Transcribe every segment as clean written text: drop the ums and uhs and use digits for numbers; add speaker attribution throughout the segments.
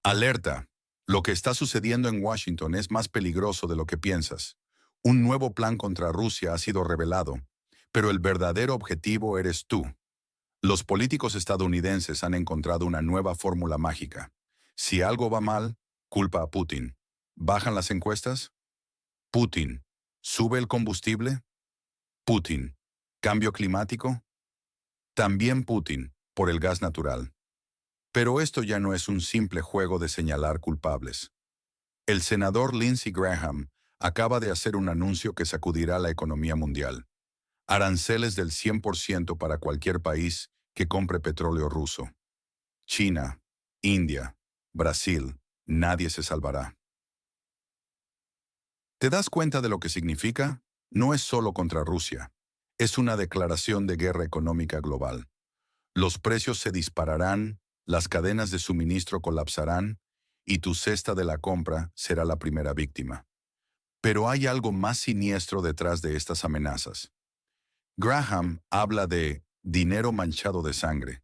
Speaker 1: Alerta. Lo que está sucediendo en Washington es más peligroso de lo que piensas. Un nuevo plan contra Rusia ha sido revelado, pero el verdadero objetivo eres tú. Los políticos estadounidenses han encontrado una nueva fórmula mágica. Si algo va mal, culpa a Putin. ¿Bajan las encuestas? Putin. ¿Sube el combustible? Putin. ¿Cambio climático? También Putin, por el gas natural. Pero esto ya no es un simple juego de señalar culpables. El senador Lindsey Graham acaba de hacer un anuncio que sacudirá la economía mundial. Aranceles del 100% para cualquier país que compre petróleo ruso. China, India, Brasil, nadie se salvará. ¿Te das cuenta de lo que significa? No es solo contra Rusia. Es una declaración de guerra económica global. Los precios se dispararán, las cadenas de suministro colapsarán y tu cesta de la compra será la primera víctima. Pero hay algo más siniestro detrás de estas amenazas. Graham habla de dinero manchado de sangre.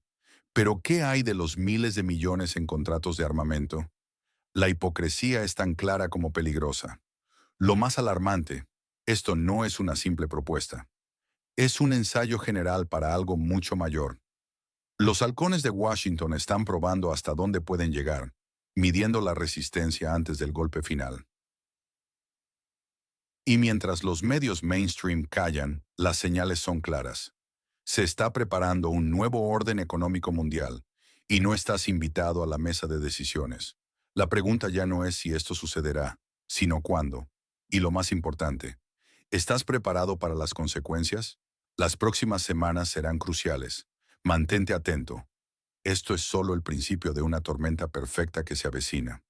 Speaker 1: Pero ¿qué hay de los miles de millones en contratos de armamento? La hipocresía es tan clara como peligrosa. Lo más alarmante, esto no es una simple propuesta. Es un ensayo general para algo mucho mayor. Los halcones de Washington están probando hasta dónde pueden llegar, midiendo la resistencia antes del golpe final. Y mientras los medios mainstream callan, las señales son claras. Se está preparando un nuevo orden económico mundial, y no estás invitado a la mesa de decisiones. La pregunta ya no es si esto sucederá, sino cuándo. Y lo más importante, ¿estás preparado para las consecuencias? Las próximas semanas serán cruciales. Mantente atento. Esto es solo el principio de una tormenta perfecta que se avecina.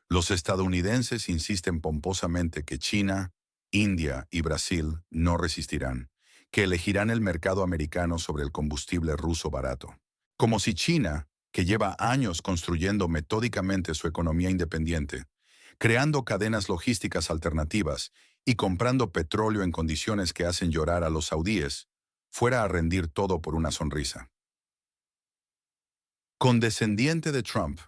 Speaker 1: Los estadounidenses insisten pomposamente que China, India y Brasil no resistirán, que elegirán el mercado americano sobre el combustible ruso barato. Como si China, que lleva años construyendo metódicamente su economía independiente, creando cadenas logísticas alternativas y comprando petróleo en condiciones que hacen llorar a los saudíes, fuera a rendir todo por una sonrisa. Condescendiente de Trump.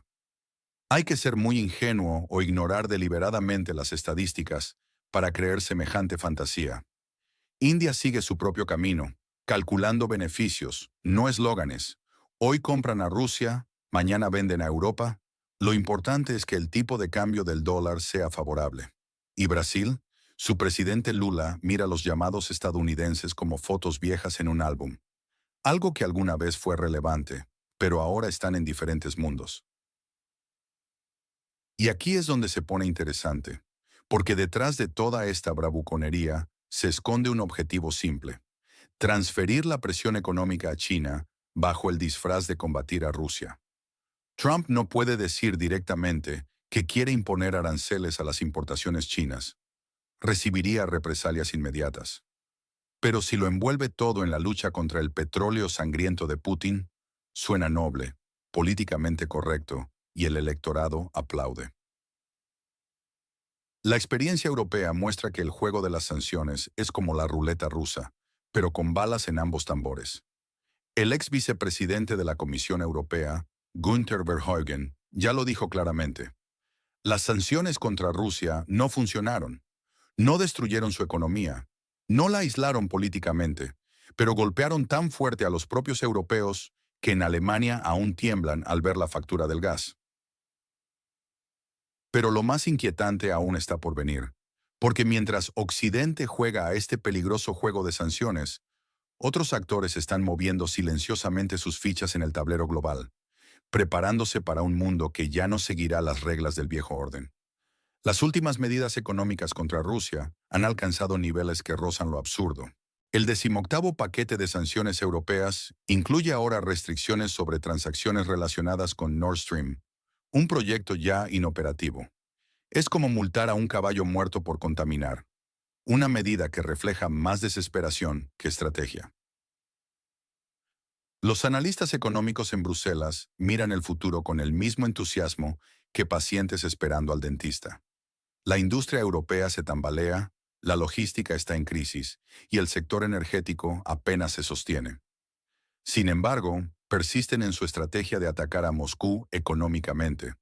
Speaker 1: Hay que ser muy ingenuo o ignorar deliberadamente las estadísticas para creer semejante fantasía. India sigue su propio camino, calculando beneficios, no eslóganes. Hoy compran a Rusia, mañana venden a Europa. Lo importante es que el tipo de cambio del dólar sea favorable. ¿Y Brasil? Su presidente Lula mira a los llamados estadounidenses como fotos viejas en un álbum. Algo que alguna vez fue relevante, pero ahora están en diferentes mundos. Y aquí es donde se pone interesante, porque detrás de toda esta bravuconería se esconde un objetivo simple: transferir la presión económica a China bajo el disfraz de combatir a Rusia. Trump no puede decir directamente que quiere imponer aranceles a las importaciones chinas. Recibiría represalias inmediatas. Pero si lo envuelve todo en la lucha contra el petróleo sangriento de Putin, suena noble, políticamente correcto, y el electorado aplaude. La experiencia europea muestra que el juego de las sanciones es como la ruleta rusa, pero con balas en ambos tambores. El ex vicepresidente de la Comisión Europea, Günther Verheugen, ya lo dijo claramente. Las sanciones contra Rusia no funcionaron. No destruyeron su economía. No la aislaron políticamente, pero golpearon tan fuerte a los propios europeos que en Alemania aún tiemblan al ver la factura del gas. Pero lo más inquietante aún está por venir, porque mientras Occidente juega a este peligroso juego de sanciones, otros actores están moviendo silenciosamente sus fichas en el tablero global, preparándose para un mundo que ya no seguirá las reglas del viejo orden. Las últimas medidas económicas contra Rusia han alcanzado niveles que rozan lo absurdo. El 18º paquete de sanciones europeas incluye ahora restricciones sobre transacciones relacionadas con Nord Stream, un proyecto ya inoperativo. Es como multar a un caballo muerto por contaminar, una medida que refleja más desesperación que estrategia. Los analistas económicos en Bruselas miran el futuro con el mismo entusiasmo que pacientes esperando al dentista. La industria europea se tambalea, la logística está en crisis y el sector energético apenas se sostiene. Sin embargo, persisten en su estrategia de atacar a Moscú económicamente,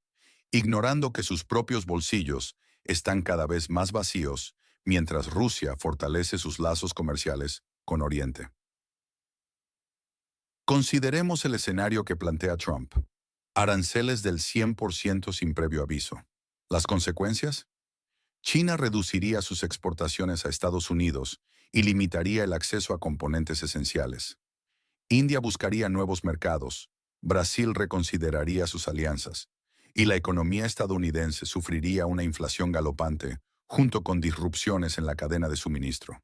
Speaker 1: ignorando que sus propios bolsillos están cada vez más vacíos mientras Rusia fortalece sus lazos comerciales con Oriente. Consideremos el escenario que plantea Trump. Aranceles del 100% sin previo aviso. ¿Las consecuencias? China reduciría sus exportaciones a Estados Unidos y limitaría el acceso a componentes esenciales. India buscaría nuevos mercados, Brasil reconsideraría sus alianzas, y la economía estadounidense sufriría una inflación galopante, junto con disrupciones en la cadena de suministro.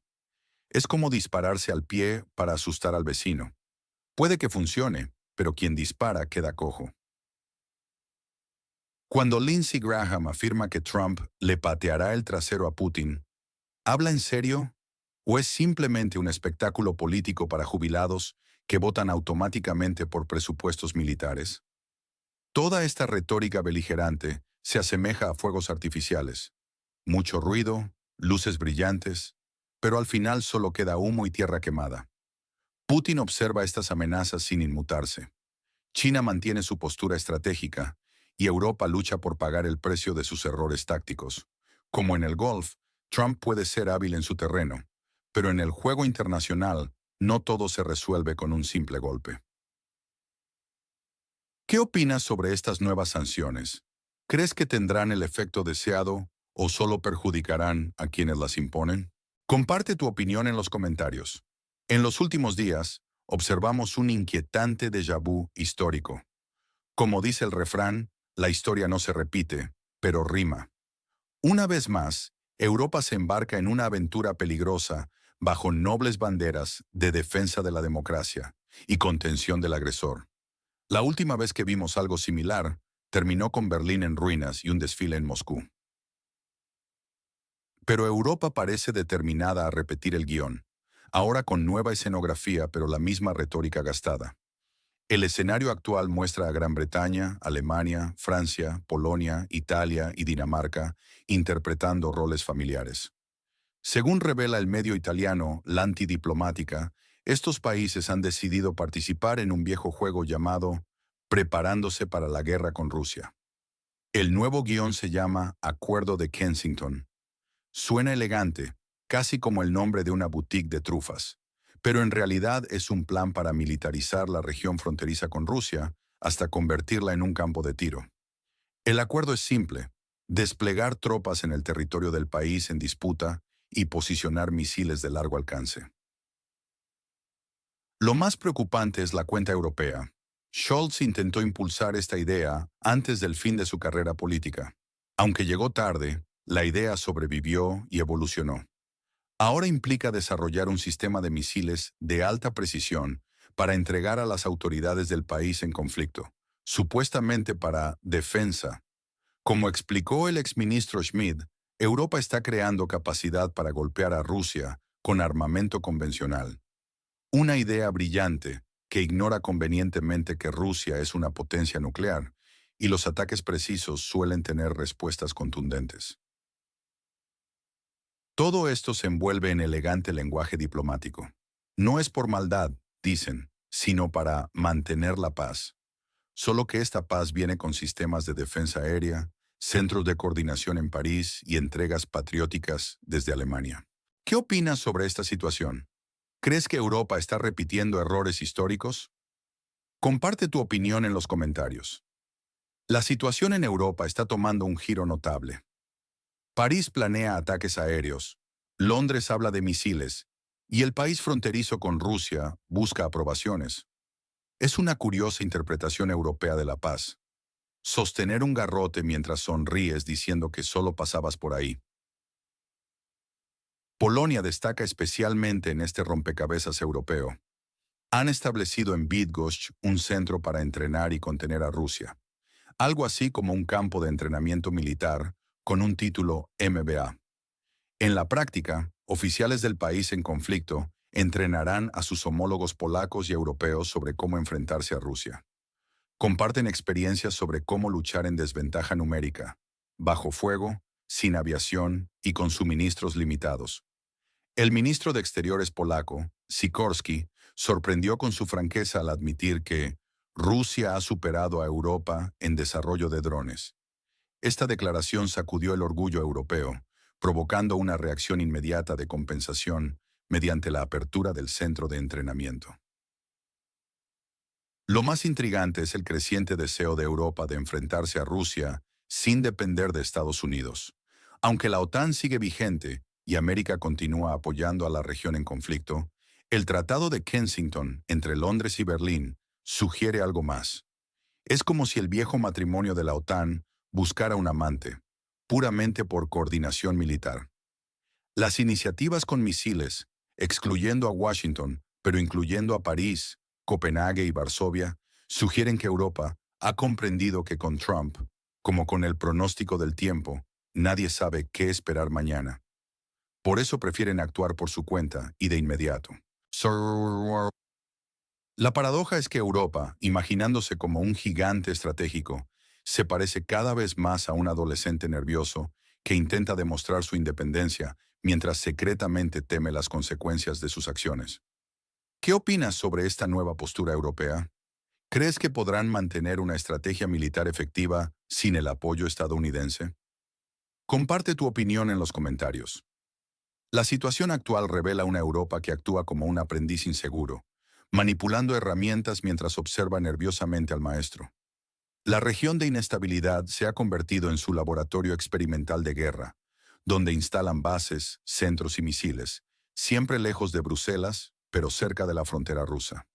Speaker 1: Es como dispararse al pie para asustar al vecino. Puede que funcione, pero quien dispara queda cojo. Cuando Lindsey Graham afirma que Trump le pateará el trasero a Putin, ¿habla en serio? ¿O es simplemente un espectáculo político para jubilados que votan automáticamente por presupuestos militares? Toda esta retórica beligerante se asemeja a fuegos artificiales. Mucho ruido, luces brillantes, pero al final solo queda humo y tierra quemada. Putin observa estas amenazas sin inmutarse. China mantiene su postura estratégica y Europa lucha por pagar el precio de sus errores tácticos. Como en el golf, Trump puede ser hábil en su terreno, pero en el juego internacional no todo se resuelve con un simple golpe. ¿Qué opinas sobre estas nuevas sanciones? ¿Crees que tendrán el efecto deseado o solo perjudicarán a quienes las imponen? Comparte tu opinión en los comentarios. En los últimos días, observamos un inquietante déjà vu histórico. Como dice el refrán, la historia no se repite, pero rima. Una vez más, Europa se embarca en una aventura peligrosa bajo nobles banderas de defensa de la democracia y contención del agresor. La última vez que vimos algo similar terminó con Berlín en ruinas y un desfile en Moscú. Pero Europa parece determinada a repetir el guión, ahora con nueva escenografía pero la misma retórica gastada. El escenario actual muestra a Gran Bretaña, Alemania, Francia, Polonia, Italia y Dinamarca interpretando roles familiares. Según revela el medio italiano L'Antidiplomática, estos países han decidido participar en un viejo juego llamado Preparándose para la guerra con Rusia. El nuevo guión se llama Acuerdo de Kensington. Suena elegante, casi como el nombre de una boutique de trufas, pero en realidad es un plan para militarizar la región fronteriza con Rusia hasta convertirla en un campo de tiro. El acuerdo es simple: desplegar tropas en el territorio del país en disputa y posicionar misiles de largo alcance. Lo más preocupante es la cuenta europea. Scholz intentó impulsar esta idea antes del fin de su carrera política. Aunque llegó tarde, la idea sobrevivió y evolucionó. Ahora implica desarrollar un sistema de misiles de alta precisión para entregar a las autoridades del país en conflicto, supuestamente para defensa. Como explicó el exministro Schmidt, Europa está creando capacidad para golpear a Rusia con armamento convencional. Una idea brillante que ignora convenientemente que Rusia es una potencia nuclear y los ataques precisos suelen tener respuestas contundentes. Todo esto se envuelve en elegante lenguaje diplomático. No es por maldad, dicen, sino para mantener la paz. Solo que esta paz viene con sistemas de defensa aérea, centros de coordinación en París y entregas patrióticas desde Alemania. ¿Qué opinas sobre esta situación? ¿Crees que Europa está repitiendo errores históricos? Comparte tu opinión en los comentarios. La situación en Europa está tomando un giro notable. París planea ataques aéreos, Londres habla de misiles, y el país fronterizo con Rusia busca aprobaciones. Es una curiosa interpretación europea de la paz. Sostener un garrote mientras sonríes diciendo que solo pasabas por ahí. Polonia destaca especialmente en este rompecabezas europeo. Han establecido en Bydgoszcz un centro para entrenar y contener a Rusia, algo así como un campo de entrenamiento militar con un título MBA. En la práctica, oficiales del país en conflicto entrenarán a sus homólogos polacos y europeos sobre cómo enfrentarse a Rusia. Comparten experiencias sobre cómo luchar en desventaja numérica, bajo fuego, sin aviación y con suministros limitados. El ministro de Exteriores polaco, Sikorski, sorprendió con su franqueza al admitir que Rusia ha superado a Europa en desarrollo de drones. Esta declaración sacudió el orgullo europeo, provocando una reacción inmediata de compensación mediante la apertura del centro de entrenamiento. Lo más intrigante es el creciente deseo de Europa de enfrentarse a Rusia sin depender de Estados Unidos. Aunque la OTAN sigue vigente y América continúa apoyando a la región en conflicto, el Tratado de Kensington entre Londres y Berlín sugiere algo más. Es como si el viejo matrimonio de la OTAN buscara un amante, puramente por coordinación militar. Las iniciativas con misiles, excluyendo a Washington, pero incluyendo a París, Copenhague y Varsovia, sugieren que Europa ha comprendido que con Trump, como con el pronóstico del tiempo, nadie sabe qué esperar mañana. Por eso prefieren actuar por su cuenta y de inmediato. La paradoja es que Europa, imaginándose como un gigante estratégico, se parece cada vez más a un adolescente nervioso que intenta demostrar su independencia mientras secretamente teme las consecuencias de sus acciones. ¿Qué opinas sobre esta nueva postura europea? ¿Crees que podrán mantener una estrategia militar efectiva sin el apoyo estadounidense? Comparte tu opinión en los comentarios. La situación actual revela una Europa que actúa como un aprendiz inseguro, manipulando herramientas mientras observa nerviosamente al maestro. La región de inestabilidad se ha convertido en su laboratorio experimental de guerra, donde instalan bases, centros y misiles, siempre lejos de Bruselas, pero cerca de la frontera rusa.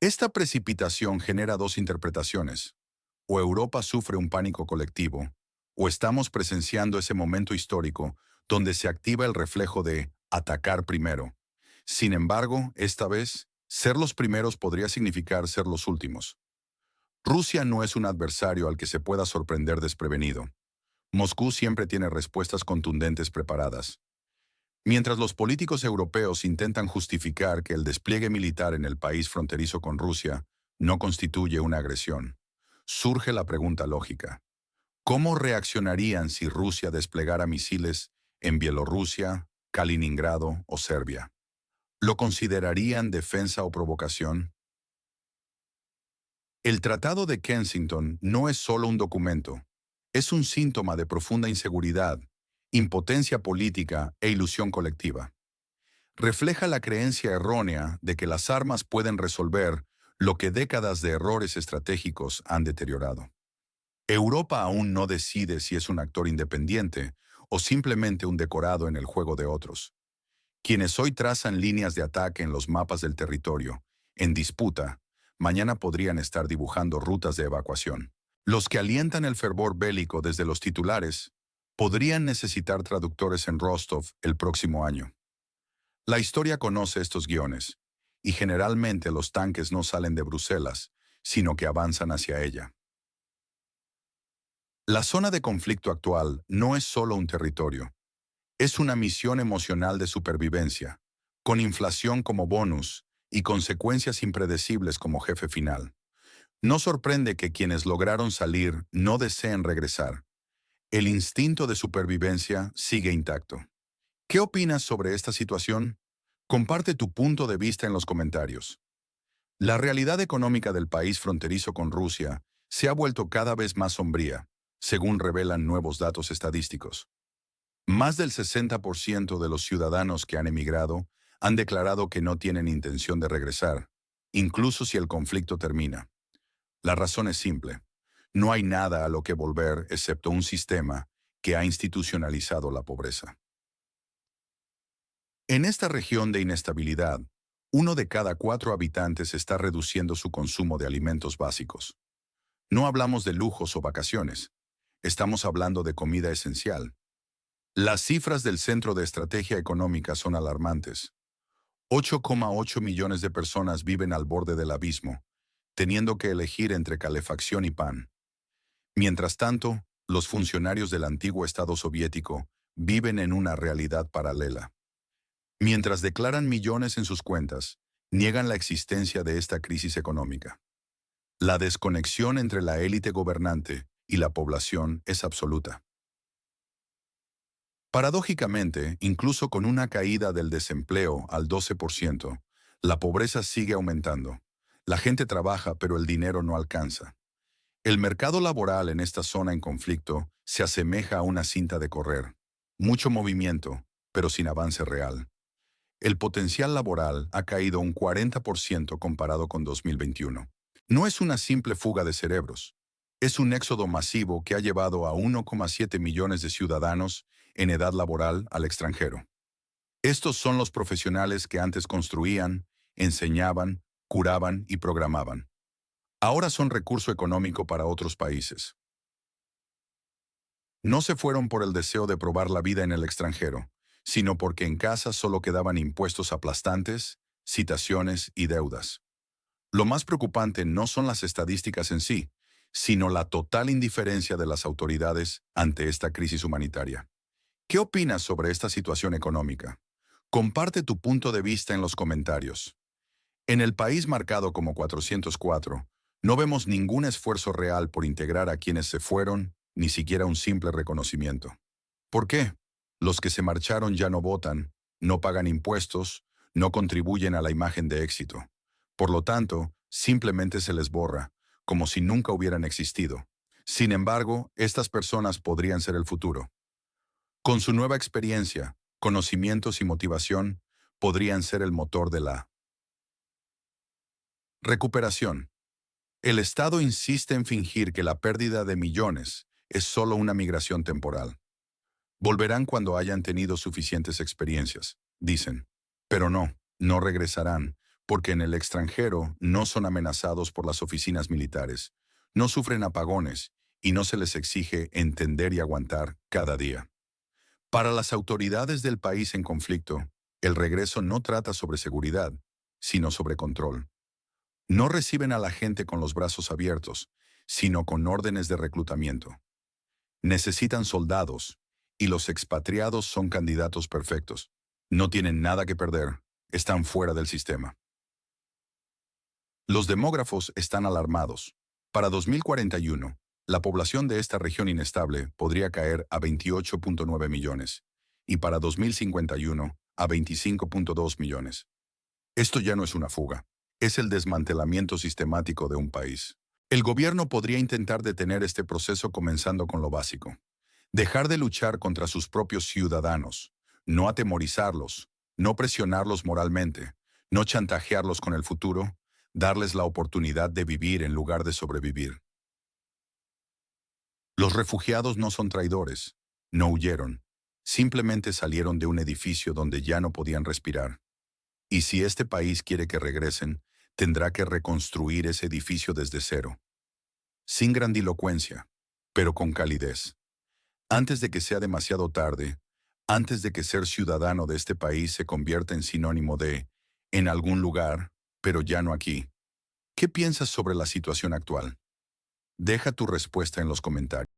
Speaker 1: Esta precipitación genera dos interpretaciones. O Europa sufre un pánico colectivo, o estamos presenciando ese momento histórico donde se activa el reflejo de atacar primero. Sin embargo, esta vez, ser los primeros podría significar ser los últimos. Rusia no es un adversario al que se pueda sorprender desprevenido. Moscú siempre tiene respuestas contundentes preparadas. Mientras los políticos europeos intentan justificar que el despliegue militar en el país fronterizo con Rusia no constituye una agresión, surge la pregunta lógica. ¿Cómo reaccionarían si Rusia desplegara misiles en Bielorrusia, Kaliningrado o Serbia? ¿Lo considerarían defensa o provocación? El Tratado de Kensington no es solo un documento, es un síntoma de profunda inseguridad, impotencia política e ilusión colectiva. Refleja la creencia errónea de que las armas pueden resolver lo que décadas de errores estratégicos han deteriorado. Europa aún no decide si es un actor independiente o simplemente un decorado en el juego de otros. Quienes hoy trazan líneas de ataque en los mapas del territorio, en disputa, mañana podrían estar dibujando rutas de evacuación. Los que alientan el fervor bélico desde los titulares podrían necesitar traductores en Rostov el próximo año. La historia conoce estos guiones, y generalmente los tanques no salen de Bruselas, sino que avanzan hacia ella. La zona de conflicto actual no es solo un territorio, es una misión emocional de supervivencia, con inflación como bonus y consecuencias impredecibles como jefe final. No sorprende que quienes lograron salir no deseen regresar. El instinto de supervivencia sigue intacto. ¿Qué opinas sobre esta situación? Comparte tu punto de vista en los comentarios. La realidad económica del país fronterizo con Rusia se ha vuelto cada vez más sombría, según revelan nuevos datos estadísticos. Más del 60% de los ciudadanos que han emigrado han declarado que no tienen intención de regresar, incluso si el conflicto termina. La razón es simple. No hay nada a lo que volver excepto un sistema que ha institucionalizado la pobreza. En esta región de inestabilidad, 1 de cada 4 habitantes está reduciendo su consumo de alimentos básicos. No hablamos de lujos o vacaciones. Estamos hablando de comida esencial. Las cifras del Centro de Estrategia Económica son alarmantes. 8,8 millones de personas viven al borde del abismo, teniendo que elegir entre calefacción y pan. Mientras tanto, los funcionarios del antiguo Estado soviético viven en una realidad paralela. Mientras declaran millones en sus cuentas, niegan la existencia de esta crisis económica. La desconexión entre la élite gobernante y la población es absoluta. Paradójicamente, incluso con una caída del desempleo al 12%, la pobreza sigue aumentando. La gente trabaja, pero el dinero no alcanza. El mercado laboral en esta zona en conflicto se asemeja a una cinta de correr. Mucho movimiento, pero sin avance real. El potencial laboral ha caído un 40% comparado con 2021. No es una simple fuga de cerebros. Es un éxodo masivo que ha llevado a 1,7 millones de ciudadanos en edad laboral al extranjero. Estos son los profesionales que antes construían, enseñaban, curaban y programaban. Ahora son recurso económico para otros países. No se fueron por el deseo de probar la vida en el extranjero, sino porque en casa solo quedaban impuestos aplastantes, citaciones y deudas. Lo más preocupante no son las estadísticas en sí, sino la total indiferencia de las autoridades ante esta crisis humanitaria. ¿Qué opinas sobre esta situación económica? Comparte tu punto de vista en los comentarios. En el país marcado como 404, no vemos ningún esfuerzo real por integrar a quienes se fueron, ni siquiera un simple reconocimiento. ¿Por qué? Los que se marcharon ya no votan, no pagan impuestos, no contribuyen a la imagen de éxito. Por lo tanto, simplemente se les borra, como si nunca hubieran existido. Sin embargo, estas personas podrían ser el futuro. Con su nueva experiencia, conocimientos y motivación, podrían ser el motor de la recuperación. El Estado insiste en fingir que la pérdida de millones es solo una migración temporal. Volverán cuando hayan tenido suficientes experiencias, dicen. Pero no regresarán, porque en el extranjero no son amenazados por las oficinas militares, no sufren apagones y no se les exige entender y aguantar cada día. Para las autoridades del país en conflicto, el regreso no trata sobre seguridad, sino sobre control. No reciben a la gente con los brazos abiertos, sino con órdenes de reclutamiento. Necesitan soldados, y los expatriados son candidatos perfectos. No tienen nada que perder, están fuera del sistema. Los demógrafos están alarmados. Para 2041, la población de esta región inestable podría caer a 28,9 millones, y para 2051 a 25,2 millones. Esto ya no es una fuga, es el desmantelamiento sistemático de un país. El gobierno podría intentar detener este proceso comenzando con lo básico. Dejar de luchar contra sus propios ciudadanos, no atemorizarlos, no presionarlos moralmente, no chantajearlos con el futuro, darles la oportunidad de vivir en lugar de sobrevivir. Los refugiados no son traidores, no huyeron, simplemente salieron de un edificio donde ya no podían respirar. Y si este país quiere que regresen, tendrá que reconstruir ese edificio desde cero. Sin grandilocuencia, pero con calidez. Antes de que sea demasiado tarde, antes de que ser ciudadano de este país se convierta en sinónimo de en algún lugar, pero ya no aquí. ¿Qué piensas sobre la situación actual? Deja tu respuesta en los comentarios.